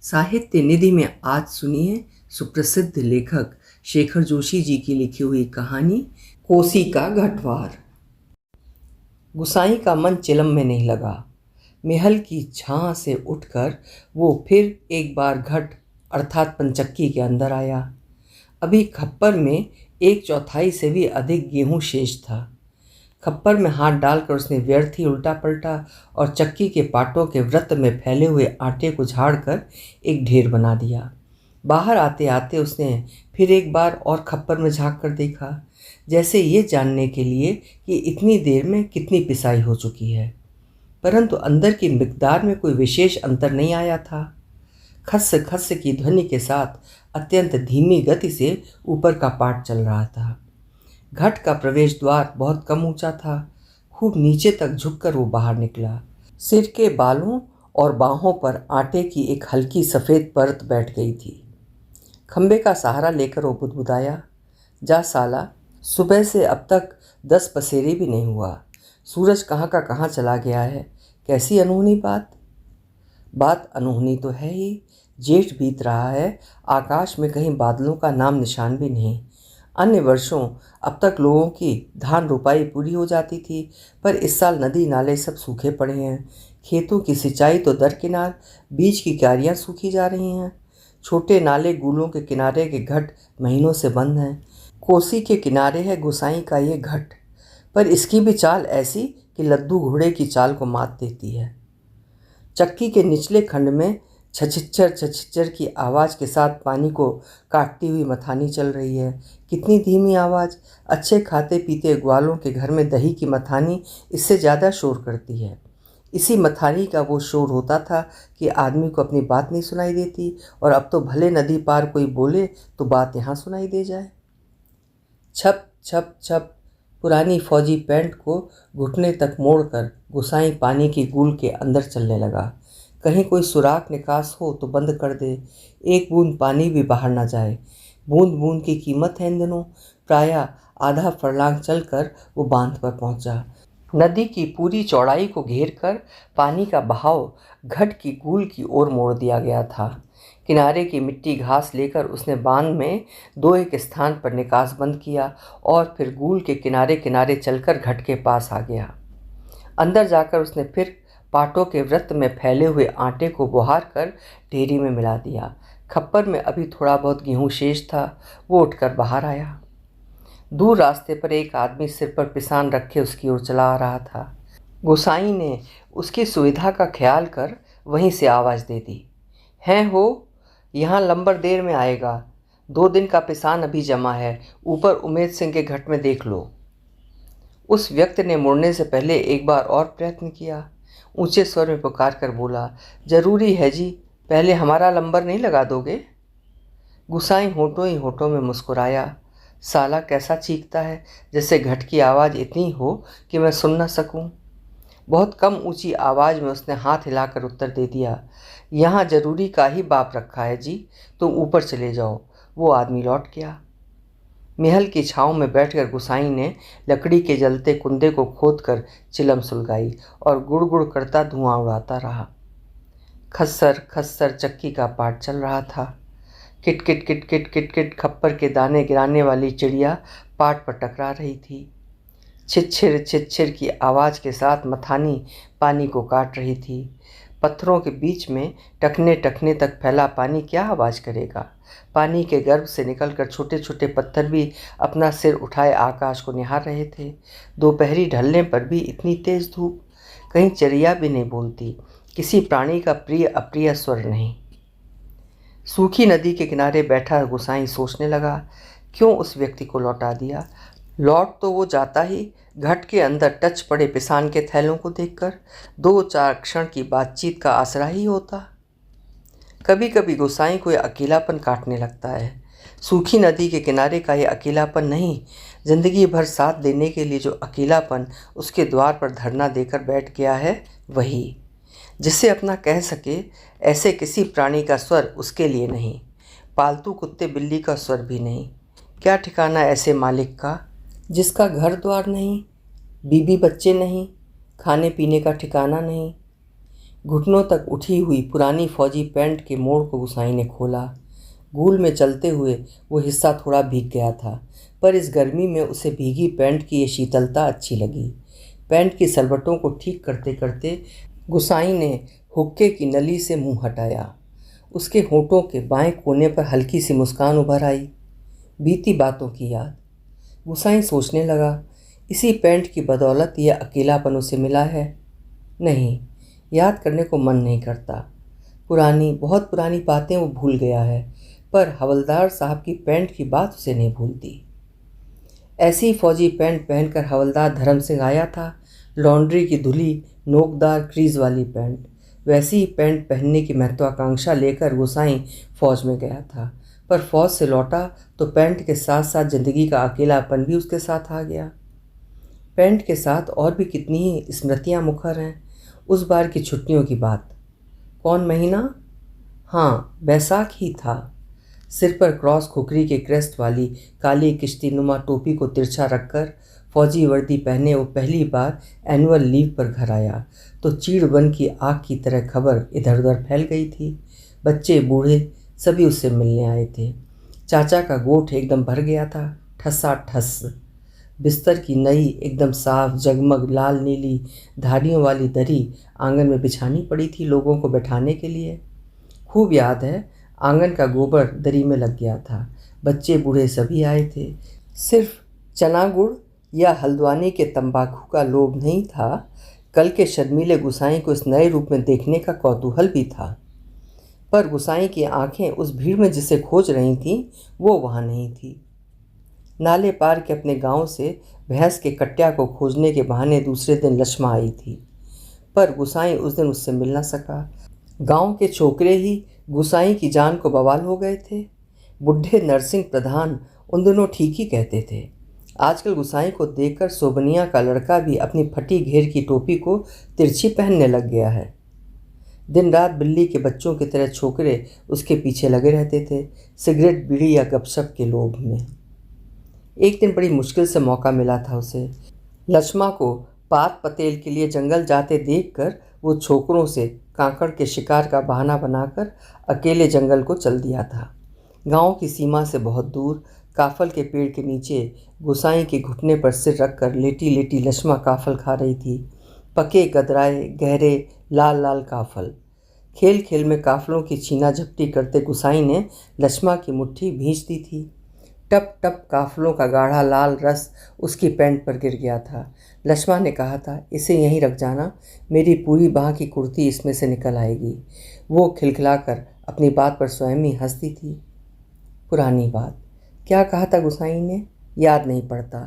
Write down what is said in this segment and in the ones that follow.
साहित्य निधि में आज सुनिए सुप्रसिद्ध लेखक शेखर जोशी जी की लिखी हुई कहानी कोसी का घटवार। गुसाई का मन चिलम में नहीं लगा। महल की छां से उठकर वो फिर एक बार घट अर्थात पंचक्की के अंदर आया। अभी खप्पर में 1/4 से भी अधिक गेहूं शेष था। खप्पर में हाथ डालकर उसने व्यर्थ ही उल्टा पलटा और चक्की के पाटों के वृत्त में फैले हुए आटे को झाड़कर एक ढेर बना दिया। बाहर आते आते उसने फिर एक बार और खप्पर में झांक कर देखा, जैसे ये जानने के लिए कि इतनी देर में कितनी पिसाई हो चुकी है, परंतु अंदर की मिकदार में कोई विशेष अंतर नहीं आया था। खस खस की ध्वनि के साथ अत्यंत धीमी गति से ऊपर का पाट चल रहा था। घट का प्रवेश द्वार बहुत कम ऊंचा था। खूब नीचे तक झुककर वो बाहर निकला। सिर के बालों और बाहों पर आटे की एक हल्की सफ़ेद परत बैठ गई थी। खंबे का सहारा लेकर वो बुदबुदाया, जा साला, सुबह से अब तक 10 पसेरे भी नहीं हुआ। सूरज कहाँ का कहाँ चला गया है। कैसी अनहोनी बात अनहोनी तो है ही। जेठ बीत रहा है, आकाश में कहीं बादलों का नाम निशान भी नहीं। अन्य वर्षों अब तक लोगों की धान रोपाई पूरी हो जाती थी, पर इस साल नदी नाले सब सूखे पड़े हैं। खेतों की सिंचाई तो दरकिनार, बीज की क्यारियाँ सूखी जा रही हैं। छोटे नाले गूलों के किनारे के घट महीनों से बंद हैं। कोसी के किनारे है गुसाई का ये घट, पर इसकी भी चाल ऐसी कि लद्दू घोड़े की चाल को मात देती है। चक्की के निचले खंड में छछिच्चर की आवाज़ के साथ पानी को काटती हुई मथानी चल रही है। कितनी धीमी आवाज़! अच्छे खाते पीते ग्वालों के घर में दही की मथानी इससे ज़्यादा शोर करती है। इसी मथानी का वो शोर होता था कि आदमी को अपनी बात नहीं सुनाई देती, और अब तो भले नदी पार कोई बोले तो बात यहाँ सुनाई दे जाए। छप छप छप पुरानी फौजी पैंट को घुटने तक मोड़कर गुसाई पानी की गूल के अंदर चलने लगा। कहीं कोई सुराख निकास हो तो बंद कर दे, एक बूंद पानी भी बाहर ना जाए। बूंद बूंद की कीमत है इन दिनों। प्रायः आधा फरलांग चलकर वो बांध पर पहुंचा। नदी की पूरी चौड़ाई को घेर कर पानी का बहाव घट की गूल की ओर मोड़ दिया गया था। किनारे की मिट्टी घास लेकर उसने बांध में 2-1 स्थान पर निकास बंद किया और फिर गूल के किनारे किनारे चलकर घट के पास आ गया। अंदर जाकर उसने फिर पाटों के वृत्त में फैले हुए आटे को बुहार कर ढेरी में मिला दिया। खप्पर में अभी थोड़ा बहुत गेहूं शेष था। वो उठकर बाहर आया। दूर रास्ते पर एक आदमी सिर पर पिसान रखे उसकी ओर चला आ रहा था। गोसाई ने उसकी सुविधा का ख्याल कर वहीं से आवाज़ दे दी, हैं हो, यहाँ लंबर देर में आएगा। 2 दिन का पिसान अभी जमा है, ऊपर उमेद सिंह के घट में देख लो। उस व्यक्ति ने मुड़ने से पहले एक बार और प्रयत्न किया। ऊंचे स्वर में पुकार कर बोला, जरूरी है जी, पहले हमारा लंबर नहीं लगा दोगे? गुसाई होठों ही होठों में मुस्कुराया। साला कैसा चीखता है, जैसे घट की आवाज़ इतनी हो कि मैं सुन न सकूं। बहुत कम ऊंची आवाज़ में उसने हाथ हिलाकर उत्तर दे दिया, यहाँ जरूरी का ही बाप रखा है जी, तुम ऊपर चले जाओ। वो आदमी लौट गया। महल की छाँव में बैठकर गुसाई ने लकड़ी के जलते कुंदे को खोदकर चिलम सुलगाई और गुड़ करता धुआं उड़ाता रहा। खस्सर खस्सर चक्की का पाट चल रहा था। किट किट किट किट किट किट खप्पर के दाने गिराने वाली चिड़िया पाट पर टकरा रही थी। छिछिर की आवाज़ के साथ मथानी पानी को काट रही थी। पत्थरों के बीच में टखने टखने तक फैला पानी क्या आवाज़ करेगा। पानी के गर्भ से निकलकर छोटे छोटे पत्थर भी अपना सिर उठाए आकाश को निहार रहे थे। दोपहरी ढलने पर भी इतनी तेज धूप, कहीं चिड़िया भी नहीं बोलती, किसी प्राणी का प्रिय अप्रिय स्वर नहीं। सूखी नदी के किनारे बैठा गुसाई सोचने लगा, क्यों उस व्यक्ति को लौटा दिया। लौट तो वो जाता ही घट के अंदर टच पड़े पिसान के थैलों को देखकर 2-4 क्षण की बातचीत का आसरा ही होता। कभी कभी गुसाई को यह अकेलापन काटने लगता है। सूखी नदी के किनारे का यह अकेलापन नहीं, जिंदगी भर साथ देने के लिए जो अकेलापन उसके द्वार पर धरना देकर बैठ गया है, वही, जिसे अपना कह सके ऐसे किसी प्राणी का स्वर उसके लिए नहीं। पालतू कुत्ते बिल्ली का स्वर भी नहीं। क्या ठिकाना ऐसे मालिक का जिसका घर द्वार नहीं, बीबी बच्चे नहीं, खाने पीने का ठिकाना नहीं। घुटनों तक उठी हुई पुरानी फौजी पैंट के मोड़ को गुसाई ने खोला। गूल में चलते हुए वो हिस्सा थोड़ा भीग गया था, पर इस गर्मी में उसे भीगी पैंट की ये शीतलता अच्छी लगी। पैंट की सलवटों को ठीक करते करते गुसाई ने हुक्के की नली से मुंह हटाया। उसके होठों के बाएं कोने पर हल्की सी मुस्कान उभर आई। बीती बातों की याद। गुसाई सोचने लगा, इसी पैंट की बदौलत यह अकेलापन उसे मिला है। नहीं, याद करने को मन नहीं करता। पुरानी, बहुत पुरानी बातें वो भूल गया है, पर हवलदार साहब की पैंट की बात उसे नहीं भूलती। ऐसी फौजी पैंट पहनकर हवलदार धर्म सिंह आया था, लॉन्ड्री की धुली नोकदार क्रीज वाली पैंट। वैसी ही पैंट पहनने की महत्वाकांक्षा लेकर गुसाई फौज में गया था, पर फौज से लौटा तो पैंट के साथ साथ जिंदगी का अकेलापन भी उसके साथ आ गया। पैंट के साथ और भी कितनी ही स्मृतियां मुखर हैं। उस बार की छुट्टियों की बात। कौन महीना? हाँ, बैसाख ही था। सिर पर क्रॉस खुकरी के क्रेस्ट वाली काली किश्ती नुमा टोपी को तिरछा रखकर फौजी वर्दी पहने वो पहली बार एनुअल लीव पर घर आया तो चीड़ बन की आग की तरह खबर इधर उधर फैल गई थी। बच्चे बूढ़े सभी उससे मिलने आए थे। चाचा का गोठ एकदम भर गया था, ठसाठस। बिस्तर की नई एकदम साफ जगमग लाल नीली धारियों वाली दरी आंगन में बिछानी पड़ी थी लोगों को बैठाने के लिए। खूब याद है, आंगन का गोबर दरी में लग गया था। बच्चे बूढ़े सभी आए थे। सिर्फ चना गुड़ या हल्द्वानी के तंबाकू का लोभ नहीं था, कल के शर्मीले गुसाई को इस नए रूप में देखने का कौतूहल भी था। पर गुसाई की आंखें उस भीड़ में जिसे खोज रही थीं वो वहाँ नहीं थी। नाले पार के अपने गांव से भैंस के कट्या को खोजने के बहाने दूसरे दिन लक्ष्मा आई थी, पर गुसाई उस दिन उससे मिल ना सका। गांव के छोकरे ही गुसाई की जान को बवाल हो गए थे। बुढ़े नरसिंह प्रधान उन दिनों ठीक ही कहते थे। आजकल गुसाई को देखकर सोबनिया का लड़का भी अपनी फटी घेर की टोपी को तिरछी पहनने लग गया है। दिन रात बिल्ली के बच्चों की तरह छोकरे उसके पीछे लगे रहते थे, सिगरेट बीड़ी या गपशप के लोभ में। एक दिन बड़ी मुश्किल से मौका मिला था उसे। लक्ष्मा को पात पतेल के लिए जंगल जाते देखकर वो छोकरों से कांकड़ के शिकार का बहाना बनाकर अकेले जंगल को चल दिया था। गांव की सीमा से बहुत दूर काफल के पेड़ के नीचे गुसाई के घुटने पर सिर रखकर लेटी लेटी लक्ष्मा काफल खा रही थी। पके गदराए गहरे लाल लाल काफल। खेल खेल में काफलों की छीना झपटी करते गुसाई ने लक्ष्मा की मुट्ठी भींच दी थी। टप टप काफलों का गाढ़ा लाल रस उसकी पैंट पर गिर गया था। लक्ष्मा ने कहा था, इसे यहीं रख जाना, मेरी पूरी बाह की कुर्ती इसमें से निकल आएगी। वो खिलखिलाकर अपनी बात पर स्वयं ही हंसती थी। पुरानी बात। क्या कहा था गुसाई ने? याद नहीं पड़ता।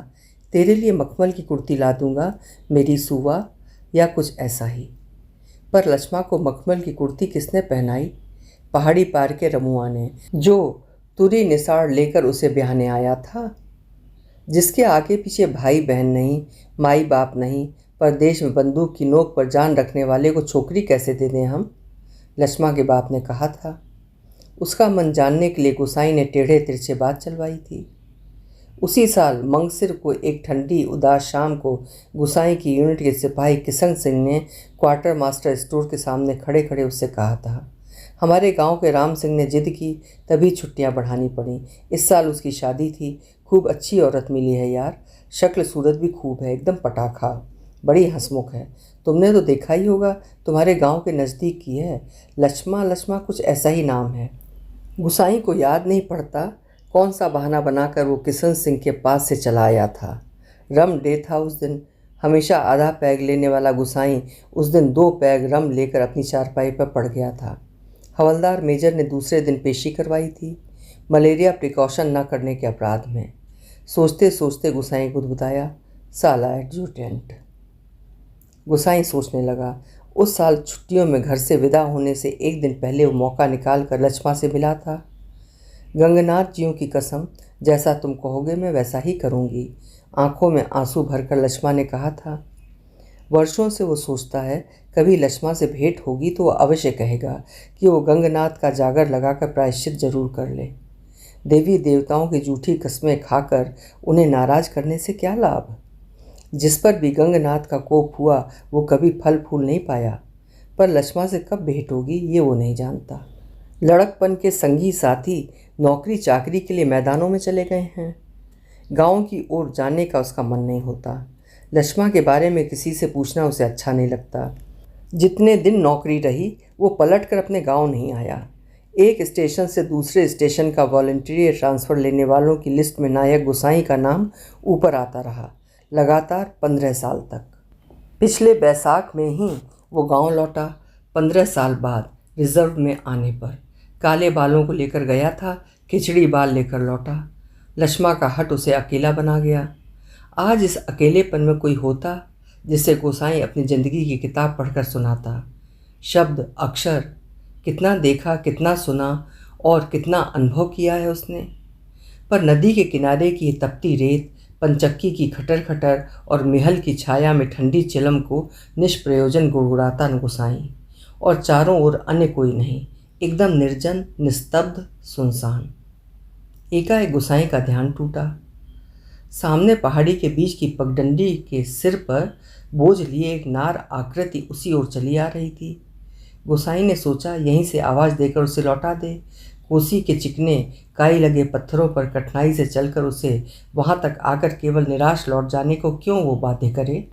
तेरे लिए मखमल की कुर्ती ला दूंगा मेरी सुवा, या कुछ ऐसा ही। पर लक्ष्मा को मखमल की कुर्ती किसने पहनाई? पहाड़ी पार के रमुआ ने, जो तुरी निसार लेकर उसे ब्याहने आया था। जिसके आगे पीछे भाई बहन नहीं, माई बाप नहीं, पर देश में बंदूक की नोक पर जान रखने वाले को छोकरी कैसे दे दें हम? लक्ष्मा के बाप ने कहा था। उसका मन जानने के लिए गुसाई ने टेढ़े तिरछे बात चलवाई थी। उसी साल मंगसिर को एक ठंडी उदास शाम को गुसाई की यूनिट के सिपाही किशन सिंह ने क्वार्टर मास्टर स्टोर के सामने खड़े खड़े उससे कहा था, हमारे गांव के राम सिंह ने जिद की तभी छुट्टियां बढ़ानी पड़ी। इस साल उसकी शादी थी। खूब अच्छी औरत मिली है यार, शक्ल सूरत भी खूब है, एकदम पटाखा, बड़ी हंसमुख है। तुमने तो देखा ही होगा, तुम्हारे गांव के नज़दीक की है। लक्ष्मा लक्ष्मा कुछ ऐसा ही नाम है। गुसाई को याद नहीं पड़ता कौन सा बहाना बनाकर वो किशन सिंह के पास से चला आया था। रम डे था उस दिन। हमेशा आधा पैग लेने वाला गुसाई उस दिन 2 पैग रम लेकर अपनी चारपाई पर पड़ गया था। हवलदार मेजर ने दूसरे दिन पेशी करवाई थी, मलेरिया प्रिकॉशन न करने के अपराध में। सोचते सोचते गुसाई गुदगुदाया, साला एडजुटेंट। गुसाई सोचने लगा, उस साल छुट्टियों में घर से विदा होने से एक दिन पहले वो मौका निकाल कर लक्ष्मा से मिला था। गंगनाथ जियों की कसम, जैसा तुम कहोगे मैं वैसा ही करूँगी, आंखों में आंसू भरकर लक्ष्मा ने कहा था। वर्षों से वो सोचता है कभी लक्ष्मा से भेंट होगी तो वो अवश्य कहेगा कि वो गंगनाथ का जागर लगाकर प्रायश्चित जरूर कर ले। देवी देवताओं की झूठी कस्में खाकर उन्हें नाराज करने से क्या लाभ? जिस पर भी गंगनाथ का कोप हुआ वो कभी फल फूल नहीं पाया। पर लक्ष्मा से कब भेंट होगी ये वो नहीं जानता। लड़कपन के संगी साथी नौकरी चाकरी के लिए मैदानों में चले गए हैं। गांव की ओर जाने का उसका मन नहीं होता। लक्ष्मा के बारे में किसी से पूछना उसे अच्छा नहीं लगता। जितने दिन नौकरी रही वो पलट कर अपने गांव नहीं आया। एक स्टेशन से दूसरे स्टेशन का वॉलंटियर ट्रांसफ़र लेने वालों की लिस्ट में नायक गुसाई का नाम ऊपर आता रहा, लगातार 15 साल तक। पिछले बैसाख में ही वो गांव लौटा। 15 साल बाद रिजर्व में आने पर काले बालों को लेकर गया था, खिचड़ी बाल लेकर लौटा। लक्ष्मा का हट उसे अकेला बना गया। आज इस अकेलेपन में कोई होता जिसे गोसाई अपनी ज़िंदगी की किताब पढ़कर सुनाता। शब्द अक्षर कितना देखा, कितना सुना और कितना अनुभव किया है उसने। पर नदी के किनारे की तपती रेत, पंचक्की की खटर खटर और महल की छाया में ठंडी चिलम को निष्प्रयोजन गुड़गुड़ाता गोसाई। और चारों ओर अन्य कोई नहीं, एकदम निर्जन, निस्तब्ध, सुनसान। एकाएक गोसाई का ध्यान टूटा। सामने पहाड़ी के बीच की पगडंडी के सिर पर बोझ लिए एक नार आकृति उसी ओर चली आ रही थी। गोसाई ने सोचा यहीं से आवाज़ देकर उसे लौटा दे। कोसी के चिकने काई लगे पत्थरों पर कठिनाई से चलकर उसे वहाँ तक आकर केवल निराश लौट जाने को क्यों वो बातें करे।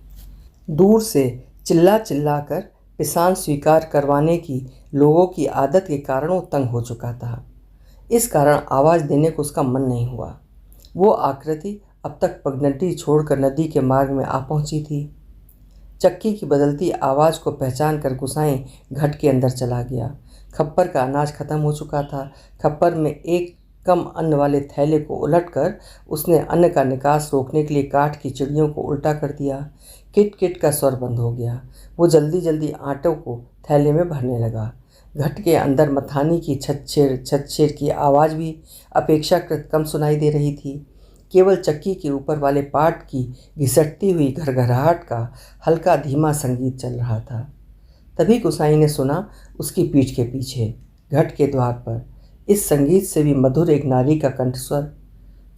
दूर से चिल्ला चिल्ला कर पिसान स्वीकार करवाने की लोगों की आदत के कारण वो तंग हो चुका था। इस कारण आवाज़ देने को उसका मन नहीं हुआ। वो आकृति अब तक पगडंडी छोड़कर नदी के मार्ग में आ पहुंची थी। चक्की की बदलती आवाज़ को पहचान कर गुसाई घट के अंदर चला गया। खप्पर का अनाज खत्म हो चुका था। खप्पर में एक कम अन्न वाले थैले को उलटकर उसने अन्न का निकास रोकने के लिए काठ की चिड़ियों को उल्टा कर दिया। किट किट का स्वर बंद हो गया। वो जल्दी जल्दी आटों को थैले में भरने लगा। घट के अंदर मथानी की छत की आवाज़ भी अपेक्षाकृत कम सुनाई दे रही थी। केवल चक्की के ऊपर वाले पाट की घिसटती हुई घरघराहट का हल्का धीमा संगीत चल रहा था। तभी गोसाई ने सुना उसकी पीठ के पीछे घट के द्वार पर इस संगीत से भी मधुर एक नारी का कंठस्वर।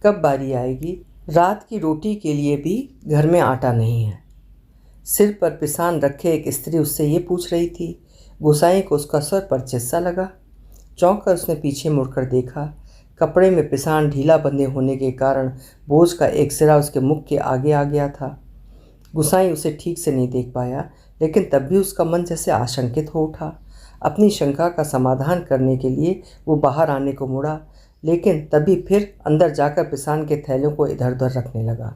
कब बारी आएगी? रात की रोटी के लिए भी घर में आटा नहीं है। सिर पर पिसान रखे एक स्त्री उससे ये पूछ रही थी। गोसाई को उसका स्वर परिचित सा लगा। चौंक कर उसने पीछे मुड़कर देखा। कपड़े में पिसान ढीला बंधे होने के कारण बोझ का एक सिरा उसके मुख के आगे आ गया था। गोसाई उसे ठीक से नहीं देख पाया, लेकिन तब भी उसका मन जैसे आशंकित हो उठा। अपनी शंका का समाधान करने के लिए वो बाहर आने को मुड़ा, लेकिन तभी फिर अंदर जाकर पिसान के थैलों को इधर उधर रखने लगा।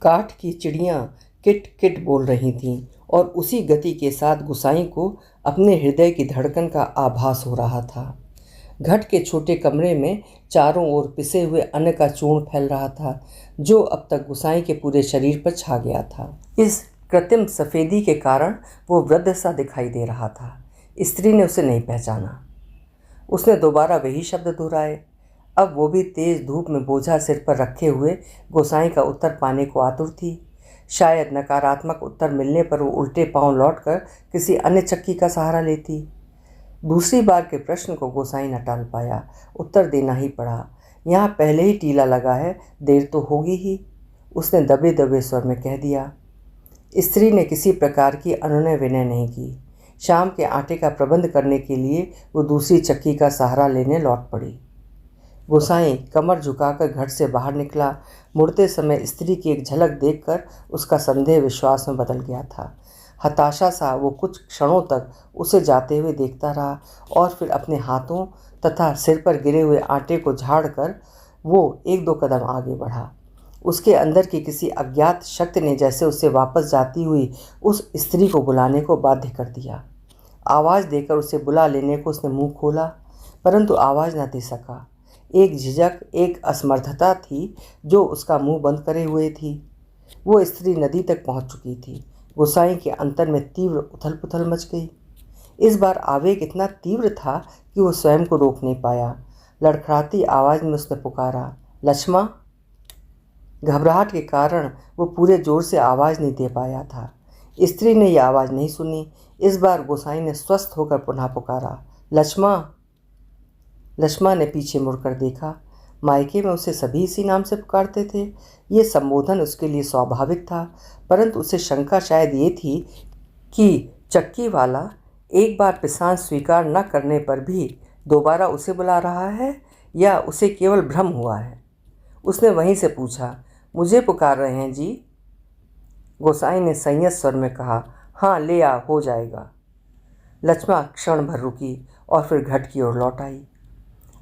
काठ की चिड़ियाँ किट किट बोल रही थीं और उसी गति के साथ गोसाई को अपने हृदय की धड़कन का आभास हो रहा था। घट के छोटे कमरे में चारों ओर पिसे हुए अन्न का चूर्ण फैल रहा था, जो अब तक गोसाई के पूरे शरीर पर छा गया था। इस कृत्रिम सफ़ेदी के कारण वो वृद्ध सा दिखाई दे रहा था। स्त्री ने उसे नहीं पहचाना। उसने दोबारा वही शब्द दोहराए। अब वो भी तेज धूप में बोझा सिर पर रखे हुए गोसाई का उत्तर पाने को आतुर थी। शायद नकारात्मक उत्तर मिलने पर वो उल्टे पांव लौटकर किसी अन्य चक्की का सहारा लेती। दूसरी बार के प्रश्न को गोसाई न टाल पाया। उत्तर देना ही पड़ा। यहाँ पहले ही टीला लगा है, देर तो होगी ही, उसने दबे दबे स्वर में कह दिया। स्त्री ने किसी प्रकार की अनुनय विनय नहीं की। शाम के आटे का प्रबंध करने के लिए वो दूसरी चक्की का सहारा लेने लौट पड़ी। गोसाई कमर झुकाकर घर से बाहर निकला। मुड़ते समय स्त्री की एक झलक देखकर उसका संदेह विश्वास में बदल गया था। हताशा सा वो कुछ क्षणों तक उसे जाते हुए देखता रहा और फिर अपने हाथों तथा सिर पर गिरे हुए आटे को झाड़कर वो 1-2 कदम आगे बढ़ा। उसके अंदर की किसी अज्ञात शक्ति ने जैसे उसे वापस जाती हुई उस स्त्री को बुलाने को बाध्य कर दिया। आवाज़ देकर उसे बुला लेने को उसने मुंह खोला, परंतु आवाज़ न दे सका। एक झिझक, एक असमर्थता थी जो उसका मुंह बंद करे हुए थी। वो स्त्री नदी तक पहुंच चुकी थी। गोसाई के अंतर में तीव्र उथल पुथल मच गई। इस बार आवेग इतना तीव्र था कि वो स्वयं को रोक नहीं पाया। लड़खड़ाती आवाज़ में उसने पुकारा, लक्ष्मा। घबराहट के कारण वो पूरे जोर से आवाज़ नहीं दे पाया था। स्त्री ने यह आवाज़ नहीं सुनी। इस बार गोसाई ने स्वस्थ होकर पुनः पुकारा, लक्ष्मा। लक्ष्मा ने पीछे मुड़कर देखा। मायके में उसे सभी इसी नाम से पुकारते थे। ये संबोधन उसके लिए स्वाभाविक था, परंतु उसे शंका शायद ये थी कि चक्की वाला एक बार पिसान स्वीकार न करने पर भी दोबारा उसे बुला रहा है या उसे केवल भ्रम हुआ है? उसने वहीं से पूछा, मुझे पुकार रहे हैं जी? गोसाई ने संयत स्वर में कहा, हाँ ले आ, हो जाएगा। लक्ष्मा क्षण भर रुकी और फिर घट की ओर लौट आई।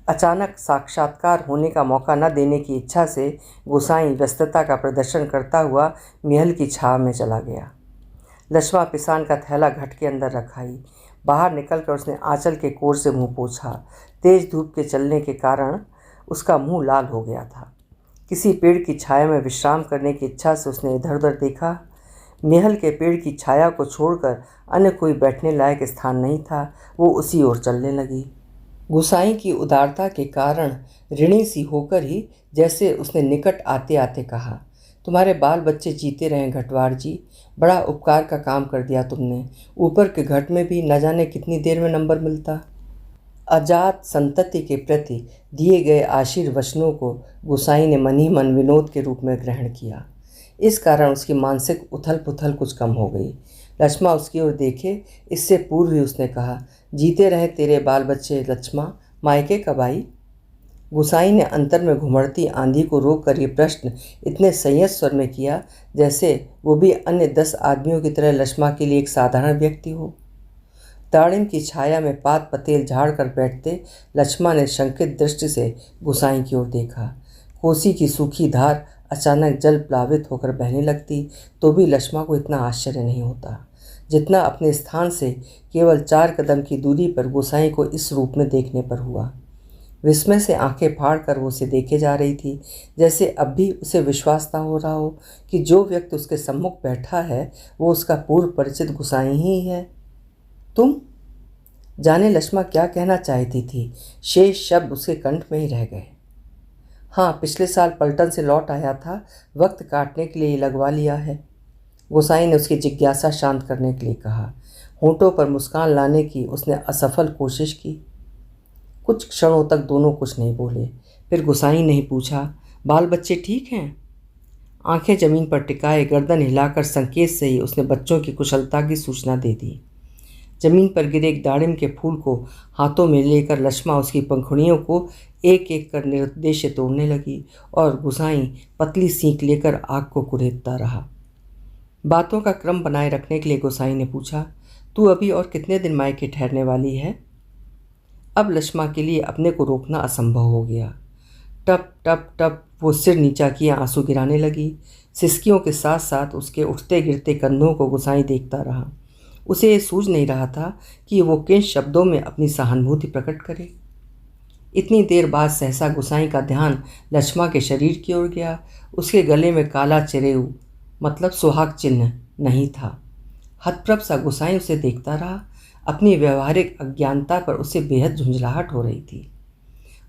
अचानक साक्षात्कार होने का मौका न देने की इच्छा से गोसाई व्यस्तता का प्रदर्शन करता हुआ महल की छाव में चला गया। लक्ष्मा पिसान का थैला घट के अंदर रखाई। बाहर निकलकर उसने आंचल के कोर से मुंह पोंछा। तेज धूप के चलने के कारण उसका मुंह लाल हो गया था। किसी पेड़ की छाया में विश्राम करने की इच्छा से उसने इधर उधर देखा। महल के पेड़ की छाया को छोड़कर अन्य कोई बैठने लायक स्थान नहीं था। वो उसी ओर चलने लगी। गुसाई की उदारता के कारण ऋणी सी होकर ही जैसे उसने निकट आते आते कहा, तुम्हारे बाल बच्चे जीते रहें घटवार जी, बड़ा उपकार का काम कर दिया तुमने। ऊपर के घट में भी न जाने कितनी देर में नंबर मिलता। अजात संतति के प्रति दिए गए आशीर्वचनों को गुसाई ने मन ही मन विनोद के रूप में ग्रहण किया। इस कारण उसकी मानसिक उथल पुथल कुछ कम हो गई। लक्ष्मा उसकी ओर देखे इससे पूर्व ही उसने कहा, जीते रहे तेरे बाल बच्चे लक्ष्मा, मायके कब आई? गुसाई ने अंतर में घुमड़ती आंधी को रोक कर ये प्रश्न इतने संयत स्वर में किया जैसे वो भी अन्य 10 आदमियों की तरह लक्ष्मा के लिए एक साधारण व्यक्ति हो। दाड़िम की छाया में पात पतेल झाड़ कर बैठते लक्ष्मा ने शंकित दृष्टि से गुसाई की ओर देखा। कोसी की सूखी धार अचानक जल प्लावित होकर बहने लगती तो भी लक्ष्मा को इतना आश्चर्य नहीं होता जितना अपने स्थान से केवल 4 कदम की दूरी पर गुसाई को इस रूप में देखने पर हुआ। विस्मय से आंखें फाड़ कर वो उसे देखे जा रही थी, जैसे अब भी उसे विश्वास न हो रहा हो कि जो व्यक्ति उसके सम्मुख बैठा है वो उसका पूर्व परिचित गुसाई ही है। तुम? जाने लक्ष्मा क्या कहना चाहती थी, शेष शब्द उसके कंठ में ही रह गए। हाँ, पिछले साल पलटन से लौट आया था, वक्त काटने के लिए लगवा लिया है। गोसाई ने उसकी जिज्ञासा शांत करने के लिए कहा। होंठों पर मुस्कान लाने की उसने असफल कोशिश की। कुछ क्षणों तक दोनों कुछ नहीं बोले। फिर गोसाई ने ही पूछा, बाल बच्चे ठीक हैं? आंखें जमीन पर टिकाए गर्दन हिलाकर संकेत से ही उसने बच्चों की कुशलता की सूचना दे दी। जमीन पर गिरे एक दाड़िम के फूल को हाथों में लेकर लक्ष्मा उसकी पंखुड़ियों को एक एक कर निर्देश तोड़ने लगी और गुसाई पतली सींक लेकर आग को कुरेदता रहा। बातों का क्रम बनाए रखने के लिए गोसाई ने पूछा, तू अभी और कितने दिन मायके ठहरने वाली है? अब लक्ष्मा के लिए अपने को रोकना असंभव हो गया। टप टप टप वो सिर नीचा किए आंसू गिराने लगी। सिसकियों के साथ साथ उसके उठते गिरते कंधों को गुसाई देखता रहा। उसे ये सूझ नहीं रहा था कि वो किन शब्दों में अपनी सहानुभूति प्रकट करे। इतनी देर बाद सहसा गुसाई का ध्यान लक्ष्मा के शरीर की ओर गया। उसके गले में काला चिरेऊ मतलब सुहाग चिन्ह नहीं था। हतप्रभ सा गुसाई उसे देखता रहा। अपनी व्यवहारिक अज्ञानता पर उसे बेहद झुंझलाहट हो रही थी।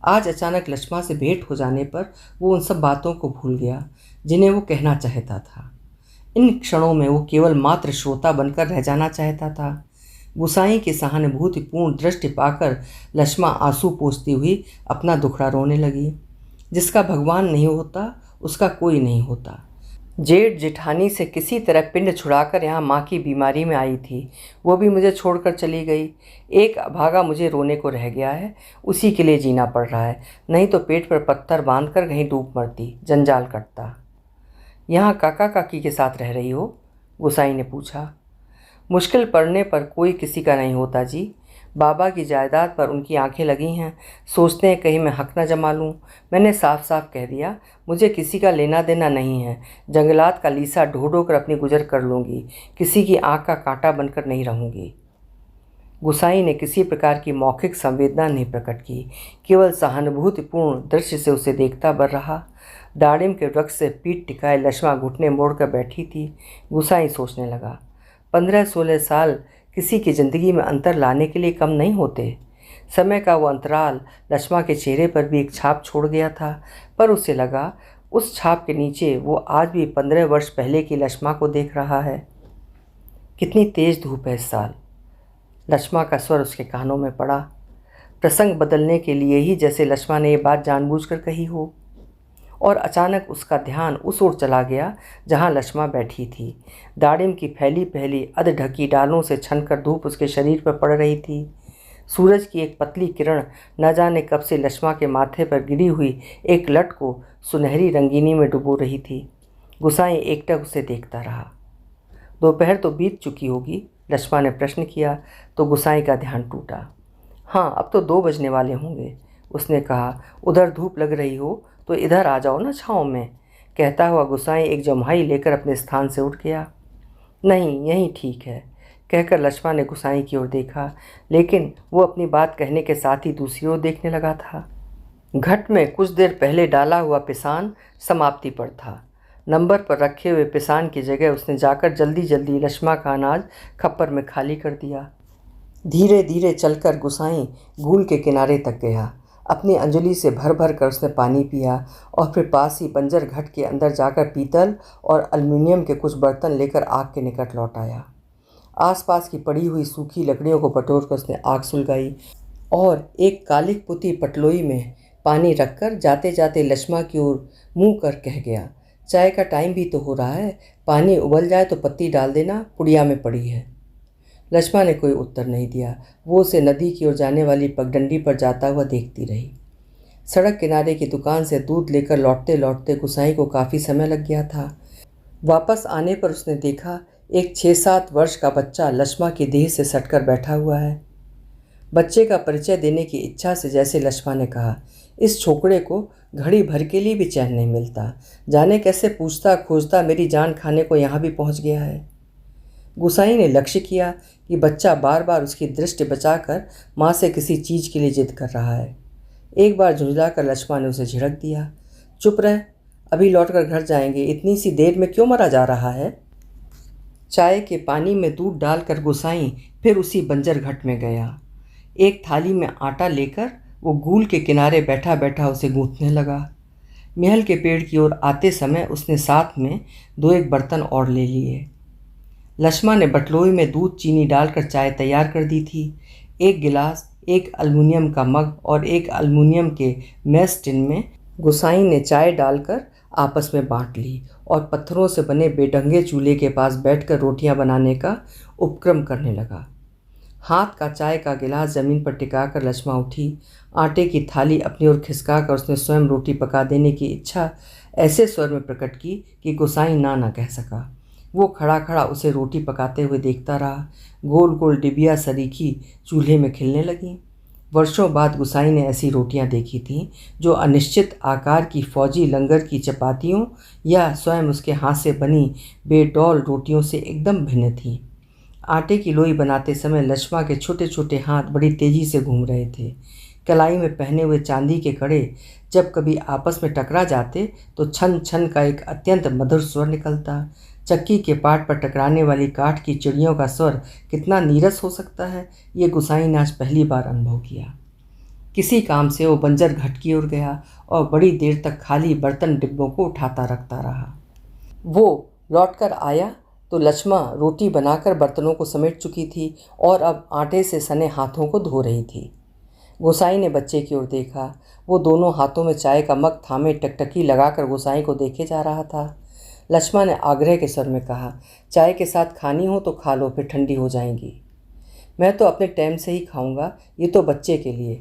आज अचानक लक्ष्मा से भेंट हो जाने पर वो उन सब बातों को भूल गया जिन्हें वो कहना चाहता था। इन क्षणों में वो केवल मात्र श्रोता बनकर रह जाना चाहता था। गुसाई की सहानुभूतिपूर्ण दृष्टि पाकर लक्ष्मा आंसू पोंछती हुई अपना दुखड़ा रोने लगी। जिसका भगवान नहीं होता उसका कोई नहीं होता। जेठ जेठानी से किसी तरह पिंड छुड़ाकर यहाँ माँ की बीमारी में आई थी, वो भी मुझे छोड़कर चली गई। एक अभागा मुझे रोने को रह गया है, उसी के लिए जीना पड़ रहा है, नहीं तो पेट पर पत्थर बांधकर कहीं डूब मरती, जंजाल कटता। यहाँ काका काकी के साथ रह रही हो? गुसाई ने पूछा। मुश्किल पड़ने पर कोई किसी का नहीं होता जी। बाबा की जायदाद पर उनकी आंखें लगी हैं, सोचते हैं कहीं मैं हक न जमा लूँ। मैंने साफ साफ कह दिया, मुझे किसी का लेना देना नहीं है। जंगलात का लीसा ढो ढो कर अपनी गुजर कर लूँगी, किसी की आँख का कांटा बनकर नहीं रहूँगी। गुसाई ने किसी प्रकार की मौखिक संवेदना नहीं प्रकट की, केवल सहानुभूतिपूर्ण दृश्य से उसे देखता बर रहा। दाड़िम के वृक्ष से पीठ टिकाए लक्ष्मा घुटने मोड़कर बैठी थी। गुसाई सोचने लगा, 15-16 साल किसी की ज़िंदगी में अंतर लाने के लिए कम नहीं होते। समय का वो अंतराल लक्ष्मा के चेहरे पर भी एक छाप छोड़ गया था, पर उसे लगा उस छाप के नीचे वो आज भी 15 वर्ष पहले की लक्ष्मा को देख रहा है। कितनी तेज़ धूप है इस साल। लक्ष्मा का स्वर उसके कानों में पड़ा, प्रसंग बदलने के लिए ही, जैसे लक्ष्मा ने ये बात जानबूझकर कही हो। और अचानक उसका ध्यान उस ओर चला गया जहाँ लक्ष्मा बैठी थी। दाड़िम की फैली फैली अधढकी डालों से छनकर धूप उसके शरीर पर पड़ रही थी। सूरज की एक पतली किरण न जाने कब से लक्ष्मा के माथे पर गिरी हुई एक लट को सुनहरी रंगीनी में डुबो रही थी। गुसाई एकटक उसे देखता रहा। दोपहर तो बीत चुकी होगी, लक्ष्मा ने प्रश्न किया तो गुसाई का ध्यान टूटा। हाँ, अब तो 2 बजने वाले होंगे, उसने कहा। उधर धूप लग रही हो तो इधर आ जाओ ना छाँव में। कहता हुआ गुसाई एक जम्हाई लेकर अपने स्थान से उठ गया। नहीं, यहीं ठीक है, कहकर लक्ष्मा ने गुसाई की ओर देखा, लेकिन वो अपनी बात कहने के साथ ही दूसरी ओर देखने लगा था। घट में कुछ देर पहले डाला हुआ पिसान समाप्ति पर था। नंबर पर रखे हुए पिसान की जगह उसने जाकर जल्दी जल्दी लक्ष्मा का अनाज खप्पर में खाली कर दिया। धीरे धीरे चलकर गुसाई गूल के किनारे तक गया। अपनी अंजलि से भर भर कर उसने पानी पिया और फिर पास ही बंजर घट के अंदर जाकर पीतल और एल्युमिनियम के कुछ बर्तन लेकर आग के निकट लौट आया। आसपास की पड़ी हुई सूखी लकड़ियों को बटोर कर उसने आग सुलगाई और एक कालिक पुती पटलोई में पानी रखकर जाते जाते लक्ष्मा की ओर मुँह कर कह गया, चाय का टाइम भी तो हो रहा है, पानी उबल जाए तो पत्ती डाल देना, पुड़िया में पड़ी है। लक्ष्मा ने कोई उत्तर नहीं दिया। वो उसे नदी की ओर जाने वाली पगडंडी पर जाता हुआ देखती रही। सड़क किनारे की दुकान से दूध लेकर लौटते लौटते गुसाई को काफ़ी समय लग गया था। वापस आने पर उसने देखा एक 6-7 वर्ष का बच्चा लक्ष्मा की देह से सटकर बैठा हुआ है। बच्चे का परिचय देने की इच्छा से जैसे लक्ष्मा ने कहा, इस छोकरे को घड़ी भर के लिए भी चैन नहीं मिलता, जाने कैसे पूछता खोजता मेरी जान खाने को यहाँ भी पहुँच गया है। गुसाई ने लक्ष्य किया कि बच्चा बार बार उसकी दृष्टि बचाकर माँ से किसी चीज़ के लिए जिद कर रहा है। एक बार झुंझलाकर लक्ष्मा ने उसे झिड़क दिया, चुप रह, अभी लौटकर घर जाएंगे, इतनी सी देर में क्यों मरा जा रहा है। चाय के पानी में दूध डालकर गुसाई फिर उसी बंजर घट में गया। एक थाली में आटा लेकर वो गूल के किनारे बैठा बैठा उसे गूंथने लगा। महल के पेड़ की ओर आते समय उसने साथ में 2-1 बर्तन और ले लिए। लक्ष्मा ने बटलोई में दूध चीनी डालकर चाय तैयार कर दी थी। 1 गिलास, 1 एल्युमिनियम का मग और 1 एल्युमिनियम के मेस टिन में गुसाई ने चाय डालकर आपस में बांट ली और पत्थरों से बने बेढंगे चूल्हे के पास बैठकर रोटियां बनाने का उपक्रम करने लगा। हाथ का चाय का गिलास ज़मीन पर टिकाकर लक्ष्मा उठी। आटे की थाली अपनी ओर खिसकाकर उसने स्वयं रोटी पका देने की इच्छा ऐसे स्वर में प्रकट की कि गुसाई ना कह सका। वो खड़ा खड़ा उसे रोटी पकाते हुए देखता रहा। गोल गोल डिबिया सरीखी चूल्हे में खिलने लगीं। वर्षों बाद गुसाई ने ऐसी रोटियां देखी थीं जो अनिश्चित आकार की फौजी लंगर की चपातियों या स्वयं उसके हाथ से बनी बेडौल रोटियों से एकदम भिन्न थीं। आटे की लोई बनाते समय लक्ष्मा के छोटे छोटे हाथ बड़ी तेज़ी से घूम रहे थे। कलाई में पहने हुए चांदी के कड़े जब कभी आपस में टकरा जाते तो छन छन का एक अत्यंत मधुर स्वर निकलता। चक्की के पाट पर टकराने वाली काठ की चिड़ियों का स्वर कितना नीरस हो सकता है, ये गुसाई ने आज पहली बार अनुभव किया। किसी काम से वो बंजर घट की ओर गया और बड़ी देर तक खाली बर्तन डिब्बों को उठाता रखता रहा। वो लौटकर आया तो लक्ष्मा रोटी बनाकर बर्तनों को समेट चुकी थी और अब आटे से सने हाथों को धो रही थी। गुसाई ने बच्चे की ओर देखा। वो दोनों हाथों में चाय का मग थामे टकटकी लगाकर गुसाई को देखे जा रहा था। लक्ष्मा ने आग्रह के स्वर में कहा, चाय के साथ खानी हो तो खा लो, फिर ठंडी हो जाएंगी। मैं तो अपने टाइम से ही खाऊंगा, ये तो बच्चे के लिए।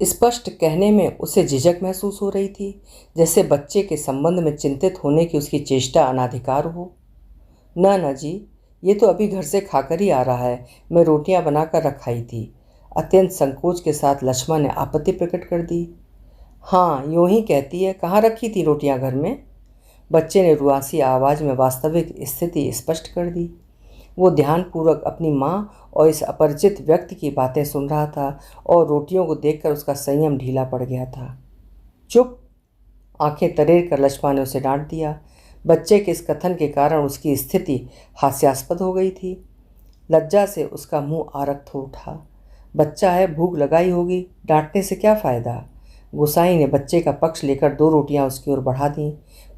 स्पष्ट कहने में उसे झिझक महसूस हो रही थी, जैसे बच्चे के संबंध में चिंतित होने की उसकी चेष्टा अनाधिकार हो। ना जी, ये तो अभी घर से खाकर ही आ रहा है, मैं रोटियां बनाकर रखाई थी। अत्यंत संकोच के साथ लक्ष्मा ने आपत्ति प्रकट कर दी। हाँ, यूँ ही कहती है, कहाँ रखी थी रोटियां घर में? बच्चे ने रुआसी आवाज़ में वास्तविक स्थिति स्पष्ट कर दी। वो ध्यानपूर्वक अपनी माँ और इस अपरिचित व्यक्ति की बातें सुन रहा था और रोटियों को देखकर उसका संयम ढीला पड़ गया था। चुप! आंखें तरेर कर लक्ष्मा ने उसे डांट दिया। बच्चे के इस कथन के कारण उसकी स्थिति हास्यास्पद हो गई थी। लज्जा से उसका मुंह आरक्त हो उठा। बच्चा है, भूख लगाई होगी, डांटने से क्या फ़ायदा। गुसाई ने बच्चे का पक्ष लेकर 2 रोटियां उसकी ओर बढ़ा दीं,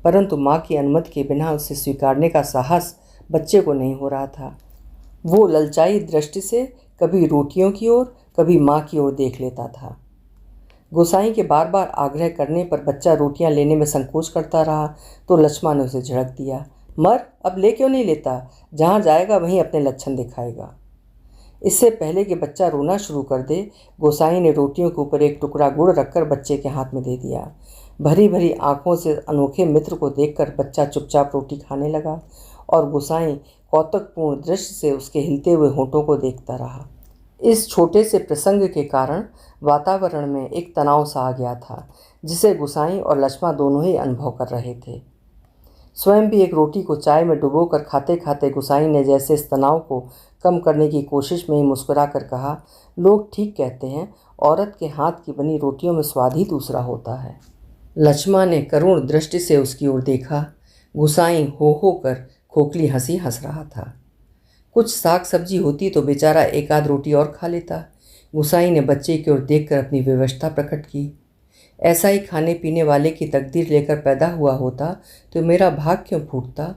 परंतु माँ की अनुमति के बिना उसे स्वीकारने का साहस बच्चे को नहीं हो रहा था। वो ललचाई दृष्टि से कभी रोटियों की ओर कभी माँ की ओर देख लेता था। गोसाई के बार बार आग्रह करने पर बच्चा रोटियां लेने में संकोच करता रहा तो लक्ष्मा ने उसे झिड़क दिया, मर, अब ले क्यों नहीं लेता, जहाँ जाएगा वहीं अपने लक्षण दिखाएगा। इससे पहले कि बच्चा रोना शुरू कर दे, गोसाई ने रोटियों के ऊपर एक टुकड़ा गुड़ रखकर बच्चे के हाथ में दे दिया। भरी भरी आंखों से अनोखे मित्र को देखकर बच्चा चुपचाप रोटी खाने लगा और गोसाई कौतुकपूर्ण दृष्टि से उसके हिलते हुए होठों को देखता रहा। इस छोटे से प्रसंग के कारण वातावरण में एक तनाव सा आ गया था, जिसे गोसाई और लक्ष्मा दोनों ही अनुभव कर रहे थे। स्वयं भी एक रोटी को चाय में डुबोकर खाते खाते गोसाई ने जैसे इस तनाव को कम करने की कोशिश में ही मुस्कुरा कर कहा, लोग ठीक कहते हैं, औरत के हाथ की बनी रोटियों में स्वाद ही दूसरा होता है। लक्ष्मा ने करुण दृष्टि से उसकी ओर देखा। गोसाई हो कर खोखली हंसी हंस रहा था। कुछ साग सब्जी होती तो बेचारा एक आध रोटी और खा लेता। गोसाई ने बच्चे की ओर देखकर अपनी व्यवस्था प्रकट की। ऐसा ही खाने पीने वाले की तकदीर लेकर पैदा हुआ होता तो मेरा भाग क्यों फूटता।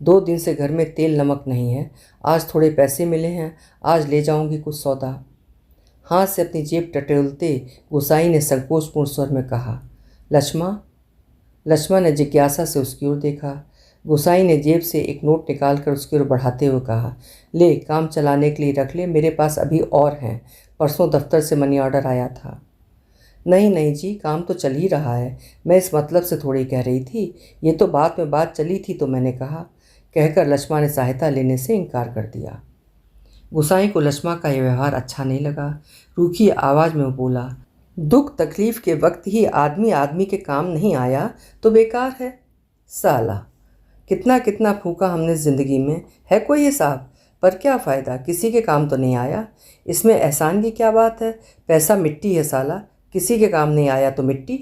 2 दिन से घर में तेल नमक नहीं है, आज थोड़े पैसे मिले हैं, आज ले जाऊंगी कुछ सौदा। हाथ से अपनी जेब टटोलते गोसाई ने संकोचपूर्ण स्वर में कहा, लक्ष्मा। लक्ष्मा ने जिज्ञासा से उसकी ओर देखा। गोसाई ने जेब से एक नोट निकालकर उसकी ओर बढ़ाते हुए कहा, ले, काम चलाने के लिए रख ले, मेरे पास अभी और हैं, परसों दफ्तर से मनी ऑर्डर आया था। नहीं नहीं जी, काम तो चल ही रहा है, मैं इस मतलब से थोड़ी कह रही थी, ये तो बात में बात चली थी तो मैंने कहा, कहकर लक्ष्मा ने सहायता लेने से इनकार कर दिया। गोसाई को लक्ष्मा का यह व्यवहार अच्छा नहीं लगा। रूखी आवाज़ में वो बोला, दुख तकलीफ के वक्त ही आदमी आदमी के काम नहीं आया तो बेकार है। साला, कितना कितना फूका हमने ज़िंदगी में, है कोई हिसाब, पर क्या फ़ायदा, किसी के काम तो नहीं आया। इसमें एहसान की क्या बात है, पैसा मिट्टी है साला, किसी के काम नहीं आया तो मिट्टी।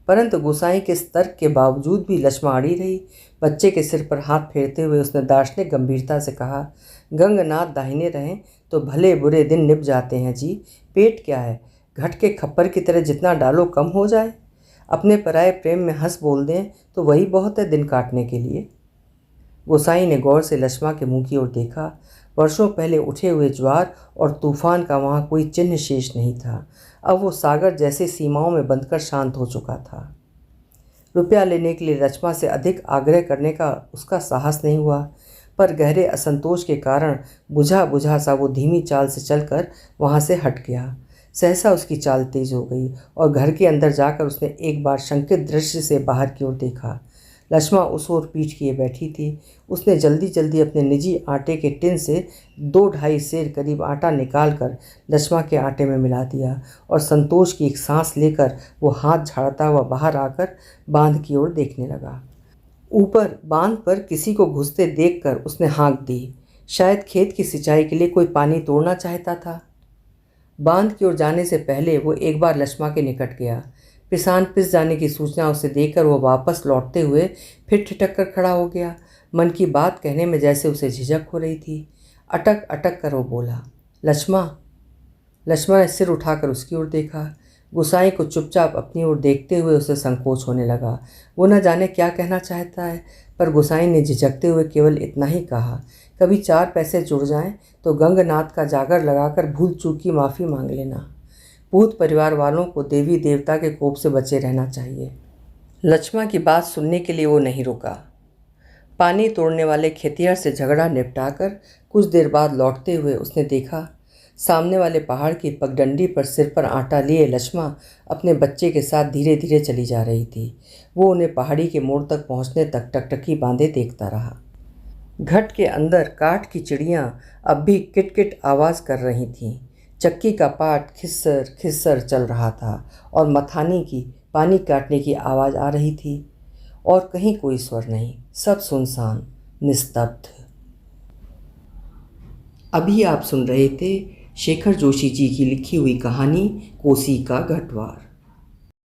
परंतु गोसाई के इस तर्क के बावजूद भी लक्ष्मा अड़ी रही। बच्चे के सिर पर हाथ फेरते हुए उसने दार्शनिक गंभीरता से कहा, गंगनाथ दाहिने रहें तो भले बुरे दिन निभ जाते हैं जी, पेट क्या है, घट के खप्पर की तरह जितना डालो कम हो जाए। अपने पराये प्रेम में हंस बोल दें तो वही बहुत है दिन काटने के लिए। गोसाई ने गौर से लक्ष्मा के मुंह की ओर देखा। वर्षों पहले उठे हुए ज्वार और तूफान का वहाँ कोई चिन्ह शेष नहीं था। अब वो सागर जैसे सीमाओं में बंधकर शांत हो चुका था। रुपया लेने के लिए लक्ष्मा से अधिक आग्रह करने का उसका साहस नहीं हुआ, पर गहरे असंतोष के कारण बुझा बुझा सा वो धीमी चाल से चलकर वहाँ से हट गया। सहसा उसकी चाल तेज हो गई और घर के अंदर जाकर उसने एक बार शंकित दृष्टि से बाहर की ओर देखा। लक्ष्मा उस ओर पीठ किए बैठी थी। उसने जल्दी जल्दी अपने निजी आटे के टिन से 2-2.5 सेर करीब आटा निकालकर लक्ष्मा के आटे में मिला दिया और संतोष की एक सांस लेकर वो हाथ झाड़ता हुआ बाहर आकर बांध की ओर देखने लगा। ऊपर बांध पर किसी को घुसते देखकर उसने हाँक दी। शायद खेत की सिंचाई के लिए कोई पानी तोड़ना चाहता था। बांध की ओर जाने से पहले वो एक बार लक्ष्मा के निकट गया। पिसान पिस जाने की सूचना उसे देकर वो वापस लौटते हुए फिर ठिठक कर खड़ा हो गया। मन की बात कहने में जैसे उसे झिझक हो रही थी। अटक अटक कर वो बोला, लक्ष्मा। लक्ष्मा ने सिर उठाकर उसकी ओर देखा। गोसाई को चुपचाप अपनी ओर देखते हुए उसे संकोच होने लगा। वो न जाने क्या कहना चाहता है, पर गोसाई ने झिझकते हुए केवल इतना ही कहा, कभी 4 पैसे जुड़ जाएं तो गंगनाथ का जागर लगाकर भूल चूक की माफ़ी मांग लेना। पूत परिवार वालों को देवी देवता के कोप से बचे रहना चाहिए। लक्ष्मा की बात सुनने के लिए वो नहीं रुका। पानी तोड़ने वाले खेतिहर से झगड़ा निपटाकर कुछ देर बाद लौटते हुए उसने देखा, सामने वाले पहाड़ की पगडंडी पर सिर पर आटा लिए लक्ष्मा अपने बच्चे के साथ धीरे धीरे चली जा रही थी। वो उन्हें पहाड़ी के मोड़ तक पहुंचने तक टकटकी बांधे देखता रहा। घट के अंदर काठ की चिड़ियाँ अब भी किटकिट आवाज़ कर रही थीं। चक्की का पाट खिस्सर खिस्सर चल रहा था और मथानी की पानी काटने की आवाज़ आ रही थी। और कहीं कोई स्वर नहीं, सब सुनसान निस्तब्ध। अभी आप सुन रहे थे शेखर जोशी जी की लिखी हुई कहानी कोसी का गठवार।